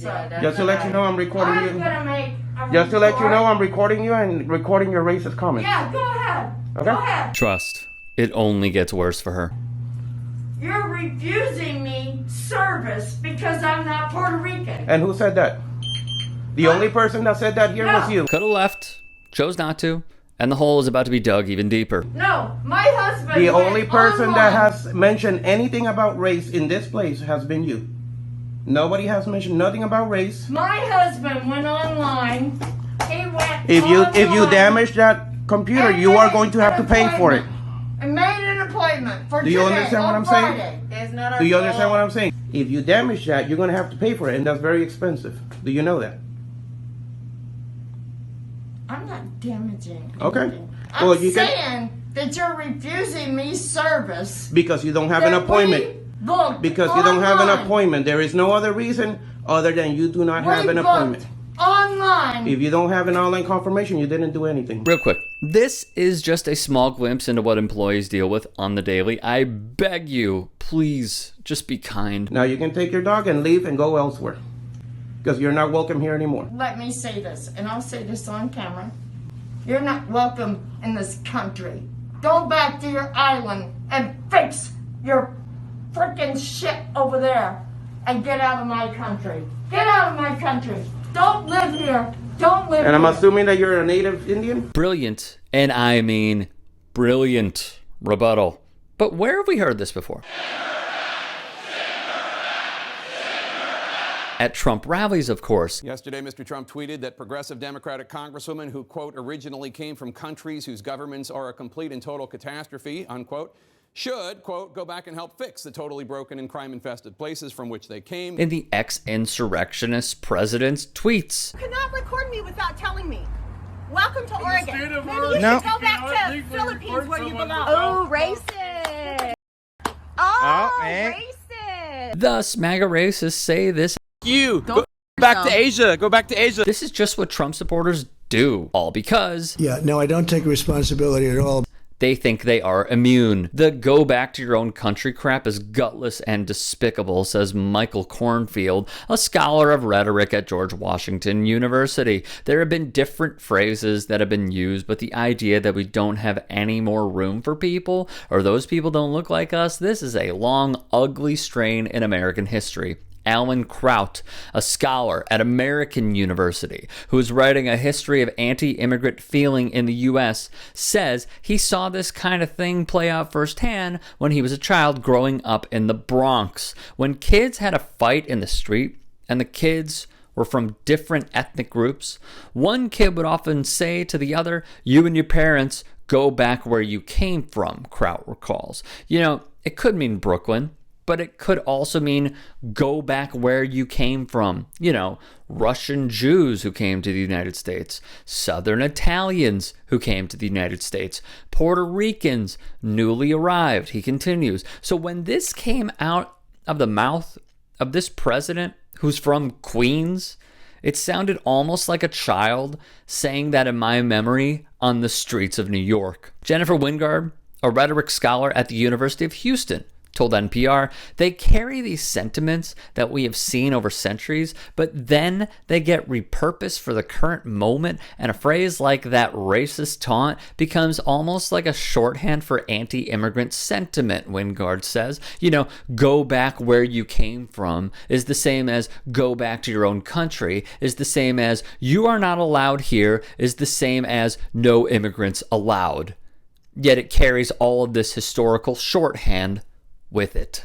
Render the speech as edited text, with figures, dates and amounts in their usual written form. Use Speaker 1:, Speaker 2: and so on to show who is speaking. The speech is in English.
Speaker 1: Just to let you know I'm recording you.
Speaker 2: I'm gonna make a
Speaker 1: Just to let you
Speaker 2: report.
Speaker 1: know I'm recording you and recording your racist comments.
Speaker 2: Yeah, go ahead.
Speaker 1: Okay.
Speaker 2: Go ahead.
Speaker 3: Trust. It only gets worse for her.
Speaker 2: You're refusing me service because I'm not Puerto Rican.
Speaker 1: And who said that? The only person that said that here was you.
Speaker 3: Could have left, chose not to, and the hole is about to be dug even deeper.
Speaker 2: No, my husband
Speaker 1: The
Speaker 2: went
Speaker 1: only person
Speaker 2: online.
Speaker 1: that has mentioned anything about race in this place has been you. Nobody has mentioned nothing about race.
Speaker 2: My husband went online. He went
Speaker 1: If you
Speaker 2: online
Speaker 1: damage that computer,
Speaker 2: and
Speaker 1: you are
Speaker 2: made
Speaker 1: going to have to
Speaker 2: an
Speaker 1: pay for it.
Speaker 2: appointment. And made an appointment for
Speaker 1: Do you
Speaker 2: today,
Speaker 1: understand what
Speaker 2: on
Speaker 1: I'm saying?
Speaker 2: Friday. It's not our
Speaker 1: Do you understand
Speaker 2: fault.
Speaker 1: what I'm saying? If you damage that, you're going to have to pay for it, and that's very expensive. Do you know that?
Speaker 2: I'm not damaging.
Speaker 1: Okay.
Speaker 2: anything.
Speaker 1: Well,
Speaker 2: I'm
Speaker 1: you can-
Speaker 2: saying that you're refusing me service.
Speaker 1: Because you don't have an
Speaker 2: that
Speaker 1: appointment.
Speaker 2: we booked
Speaker 1: Because you don't have an
Speaker 2: online.
Speaker 1: appointment. There is no other reason other than you do not have
Speaker 2: We
Speaker 1: an
Speaker 2: booked
Speaker 1: appointment.
Speaker 2: online.
Speaker 1: If you don't have an online confirmation, you didn't do anything.
Speaker 3: Real quick, this is just a small glimpse into what employees deal with on the daily. I beg you, please, just be kind.
Speaker 1: Now you can take your dog and leave and go elsewhere. Because you're not welcome here anymore.
Speaker 2: Let me say this, and I'll say this on camera. You're not welcome in this country. Go back to your island and fix your freaking shit over there and get out of my country. Get out of my country. Don't live here. Don't live
Speaker 1: And I'm
Speaker 2: here.
Speaker 1: assuming that you're a native Indian?
Speaker 3: Brilliant, and I mean brilliant rebuttal. But where have we heard this before? At Trump rallies, of course.
Speaker 4: Yesterday, Mr. Trump tweeted that progressive Democratic congresswomen who, quote, originally came from countries whose governments are a complete and total catastrophe, unquote, should, quote, go back and help fix the totally broken and crime-infested places from which they came.
Speaker 3: In the ex-insurrectionist president's tweets.
Speaker 5: You cannot record me without telling me. Welcome to Oregon. Maybe you
Speaker 1: No.
Speaker 5: should go back to Philippines where you belong.
Speaker 6: Oh, racist.
Speaker 5: Oh,
Speaker 6: man.
Speaker 5: racist.
Speaker 3: Thus, MAGA racists say this.
Speaker 7: You go back to Asia. Go back to Asia.
Speaker 3: This is just what Trump supporters do, all because
Speaker 8: Yeah, no, I don't take responsibility at all.
Speaker 3: they think they are immune. The go back to your own country crap is gutless and despicable, says Michael Cornfield, a scholar of rhetoric at George Washington University. There have been different phrases that have been used, but the idea that we don't have any more room for people, or those people don't look like us, this is a long, ugly strain in American history. Alan Kraut, a scholar at American University who is writing a history of anti-immigrant feeling in the U.S., says he saw this kind of thing play out firsthand when he was a child growing up in the Bronx. When kids had a fight in the street and the kids were from different ethnic groups, one kid would often say to the other, "You and your parents go back where you came from," Kraut recalls. You know, it could mean Brooklyn, but it could also mean go back where you came from. You know, Russian Jews who came to the United States, Southern Italians who came to the United States, Puerto Ricans newly arrived, he continues. So when this came out of the mouth of this president who's from Queens, it sounded almost like a child saying that in my memory on the streets of New York. Jennifer Wingard, a rhetoric scholar at the University of Houston, told NPR, they carry these sentiments that we have seen over centuries, but then they get repurposed for the current moment, and a phrase like that racist taunt becomes almost like a shorthand for anti-immigrant sentiment, Wingard says. You know, go back where you came from is the same as go back to your own country, is the same as you are not allowed here, is the same as no immigrants allowed. Yet it carries all of this historical shorthand with it.